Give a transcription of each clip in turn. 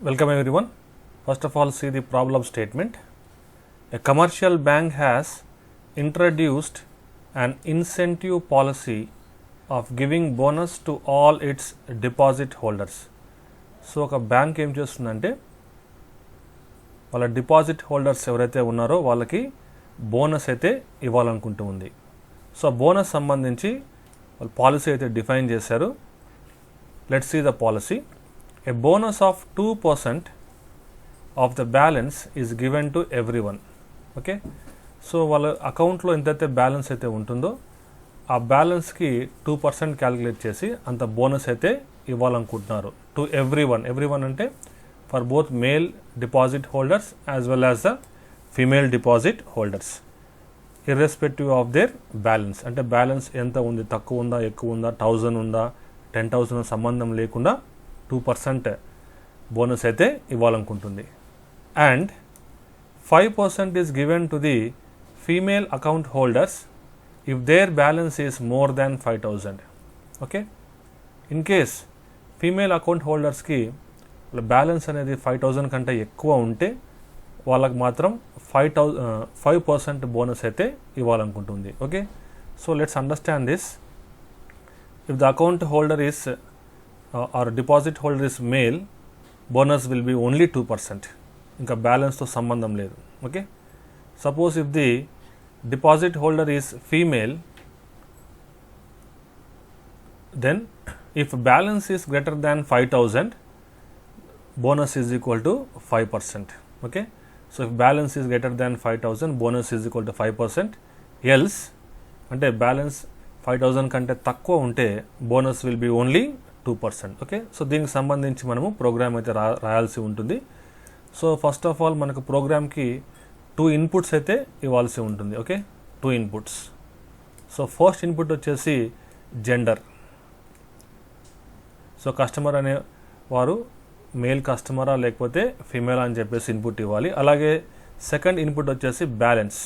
Welcome everyone. First of all, see the problem statement. A commercial bank has introduced an incentive policy of giving bonus to all its deposit holders. So ఒక bank ఏం చేస్తుందంటే వాళ్ళ deposit holders ఎవరైతే ఉన్నారో వాళ్ళకి bonus అయితే ఇవ్వాలనుకుంటూ ఉంది. So bonus సంబంధించి వాళ్ళు పాలసీ అయితే డిఫైన్ చేశారు. Let's see the policy. A bonus of 2% of the balance is given to everyone. Okay, so వాళ్ళ అకౌంట్లో ఎంతైతే బ్యాలెన్స్ అయితే ఉంటుందో ఆ బ్యాలెన్స్కి 2% క్యాలిక్యులేట్ చేసి అంత బోనస్ అయితే ఇవ్వాలనుకుంటున్నారు టు ఎవ్రీవన్ అంటే for both male deposit holders as well as the female deposit holders irrespective of their balance. అంటే బ్యాలెన్స్ ఎంత ఉంది, తక్కువ ఉందా, ఎక్కువ ఉందా, 1000 ఉందా, 10,000 సంబంధం లేకుండా 2% బోనస్ అయితే ఇవ్వాలనుకుంటుంది. And 5% is given to the female account holders if their balance is more than 5,000. Okay, in case female account హోల్డర్స్కి బ్యాలెన్స్ అనేది 5,000 కంటే ఎక్కువ ఉంటే వాళ్ళకి మాత్రం 5% బోనస్ అయితే ఇవ్వాలనుకుంటుంది. Okay, so let's understand this. If the account holder is or deposit holder is male, bonus will be only 2%. ఇంకా బ్యాలెన్స్తో సంబంధం లేదు. Okay, suppose if the deposit holder is female, then if balance is greater than 5,000 bonus is equal to 5%. Okay, so if balance is greater than 5,000 bonus is equal to 5%. Else అంటే balance 5,000 కంటే తక్కువ ఉంటే bonus will be only 2%. Okay, so దీనికి సంబంధించి మనము programme అయితే రాయాల్సి ఉంటుంది. సో ఫస్ట్ ఆఫ్ ఆల్ మనకు ప్రోగ్రామ్కి 2 ఇన్పుట్స్ అయితే ఇవ్వాల్సి ఉంటుంది. Okay, 2 inputs. So first input వచ్చేసి జెండర్. సో కస్టమర్ అనే వారు మేల్ కస్టమరా లేకపోతే ఫీమేల్ అని చెప్పేసి ఇన్పుట్ ఇవ్వాలి. అలాగే సెకండ్ ఇన్పుట్ వచ్చేసి బ్యాలెన్స్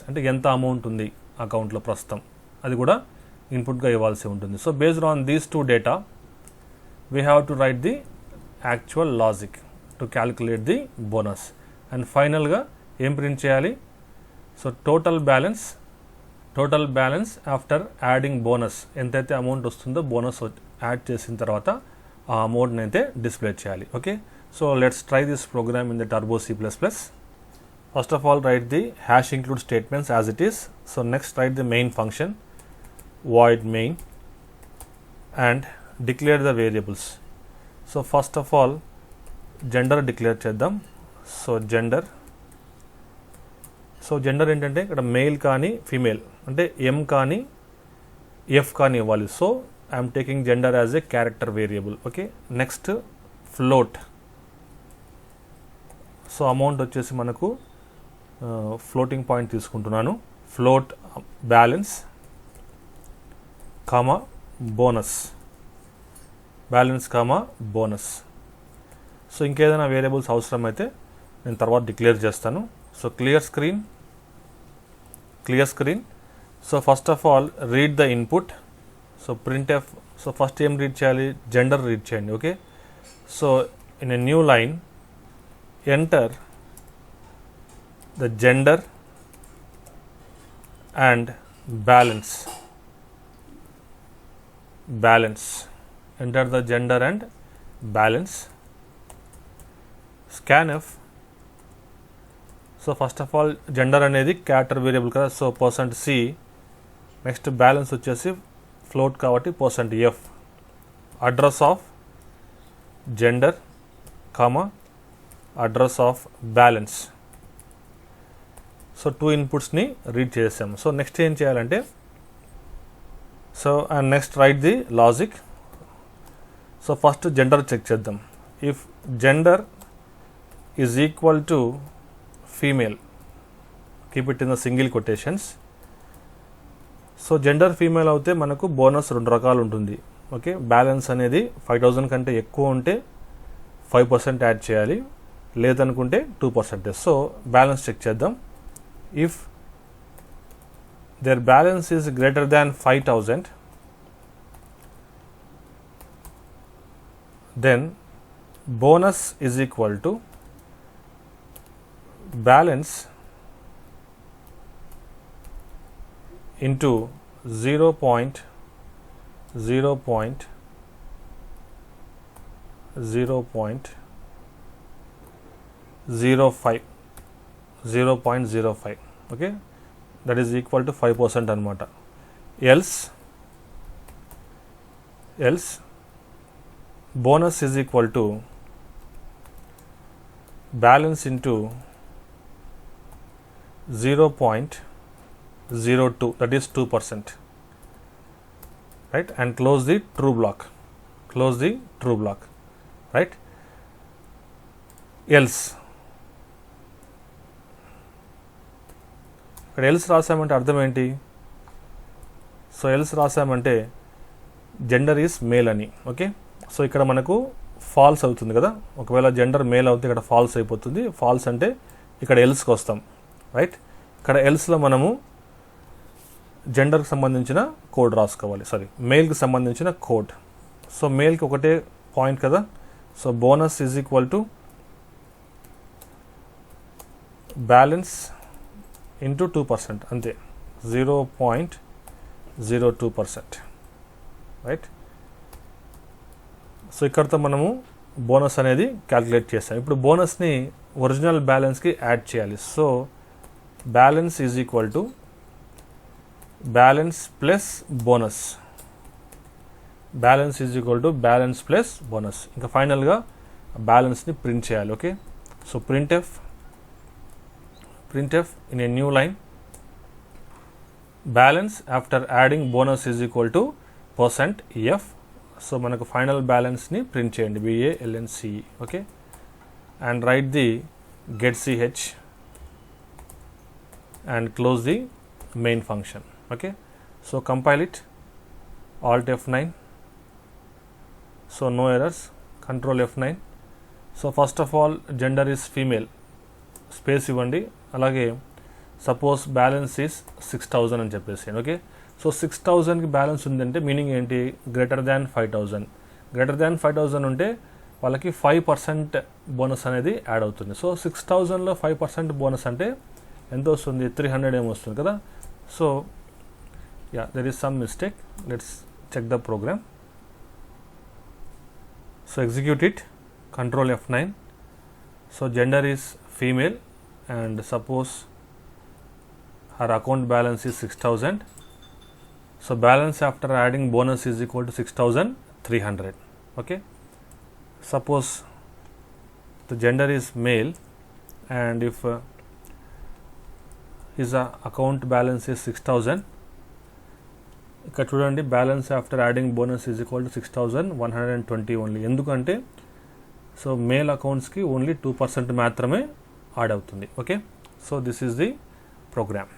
అంటే ఎంత అమౌంట్ ఉంది అకౌంట్లో ప్రస్తుతం, అది కూడా ఇన్పుట్గా ఇవ్వాల్సి ఉంటుంది. So based on these 2 data we have to write the actual logic to calculate the bonus. And ఫైనల్గా ఏం ప్రింట్ చేయాలి? So total balance after adding bonus, ఎంతైతే అమౌంట్ వస్తుందో బోనస్ యాడ్ చేసిన తర్వాత ఆ అమౌంట్ని అయితే డిస్ప్లే చేయాలి. Okay, so let's try this program in the turbo C++. First of all write the hash include statements as it is. So next write the main function void main and declare the variables. So first of all gender declare చేద్దాం. So gender ఏంటంటే ఇక్కడ male కానీ female అంటే M కానీ F కానీ ఇవ్వాలి. So I'm taking gender as a character variable. Okay, next float. So amount వచ్చేసి మనకు ఫ్లోటింగ్ పాయింట్ తీసుకుంటున్నాను. Float balance comma bonus, so ఇంకేదైనా వేరియబుల్స్ అవసరం అయితే నేను తర్వాత డిక్లేర్ చేస్తాను. So clear screen. So first of all read the input. So printf. So first ఏం రీడ్ చేయాలి? జెండర్ రీడ్ చేయండి. Okay, so in a new line enter the gender and balance. Enter the gender and balance. Scanf. So first of all gender అనేది character variable కదా, so %C. Next balance వచ్చేసి float కాబట్టి %F. Address of gender comma address of balance. So 2 ఇన్పుట్స్ని read చేసాము. So next ఏం చేయాలంటే so and next write the logic. So first gender check చేద్దాం. If gender is equal to female, keep it in the single quotations. So gender female అయితే మనకు bonus 2 రకాలు ఉంటుంది. Okay, balance అనేది 5,000 కంటే ఎక్కువ ఉంటే 5% యాడ్ చేయాలి, లేదనుకుంటే 2%. సో బ్యాలెన్స్ చెక్ చేద్దాం. If their balance is greater than 5,000, then bonus is equal to balance into 0.05 okay, that is equal to 5% anamata. Else bonus is equal to balance into 0.02, that is 2%, right, and close the true block, right. Else ఇక్కడ else రాసామంటే అర్థం ఏంటి? So else రాసామంటే gender is male అని. Okay, so ఇక్కడ మనకు falls అవుతుంది కదా, ఒకవేళ జెండర్ మేల్ అవుతే ఇక్కడ ఫాల్స్ అయిపోతుంది. ఫాల్స్ అంటే ఇక్కడ ఎల్స్కి వస్తాం, రైట్. ఇక్కడ ఎల్స్లో మనము జెండర్కి సంబంధించిన కోడ్ రాసుకోవాలి, మేల్కి సంబంధించిన కోడ్. సో మేల్కి ఒకటే పాయింట్ కదా, so bonus is equal to balance into 2%, అంతే, 0.02%, రైట్. సో ఇక్కడతో మనము బోనస్ అనేది క్యాలిక్యులేట్ చేస్తాం. ఇప్పుడు బోనస్ని ఒరిజినల్ బ్యాలెన్స్కి యాడ్ చేయాలి. So balance is equal to balance plus bonus, ఇంకా ఫైనల్గా బ్యాలెన్స్ని ప్రింట్ చేయాలి. Okay, so printf in a new line, balance after adding bonus is equal to %f. So మనకు ఫైనల్ బ్యాలెన్స్ని ప్రింట్ చేయండి, BALNCE. Okay, and right the getch and close the main function. Okay, so compile it, Alt F9, so no errors, Control F9. So first of all gender is female, space ఇవ్వండి. అలాగే suppose balance is 6000 అని చెప్పేసి. Okay, so 6000కి balance ఉందంటే meaning ఏంటి? Greater than 5000 ఉంటే వాళ్ళకి 5% bonus అనేది add అవుతుంది. సో 6000లో 5% బోనస్ అంటే ఎంత వస్తుంది? 300 ఏమో వస్తుంది కదా. So yeah, there is some mistake, let's check the program. So execute it, Control F9. So gender is female and suppose her account balance is 6000. So balance after adding bonus is equal to 6300. Okay, suppose the gender is male and if his account balance is 6000, ఇక్కడ చూడండి balance after adding bonus is equal to 6120 only. ఎందుకంటే so male అకౌంట్స్కి only 2% మాత్రమే add అవుతుంది. Okay, so this is the programme.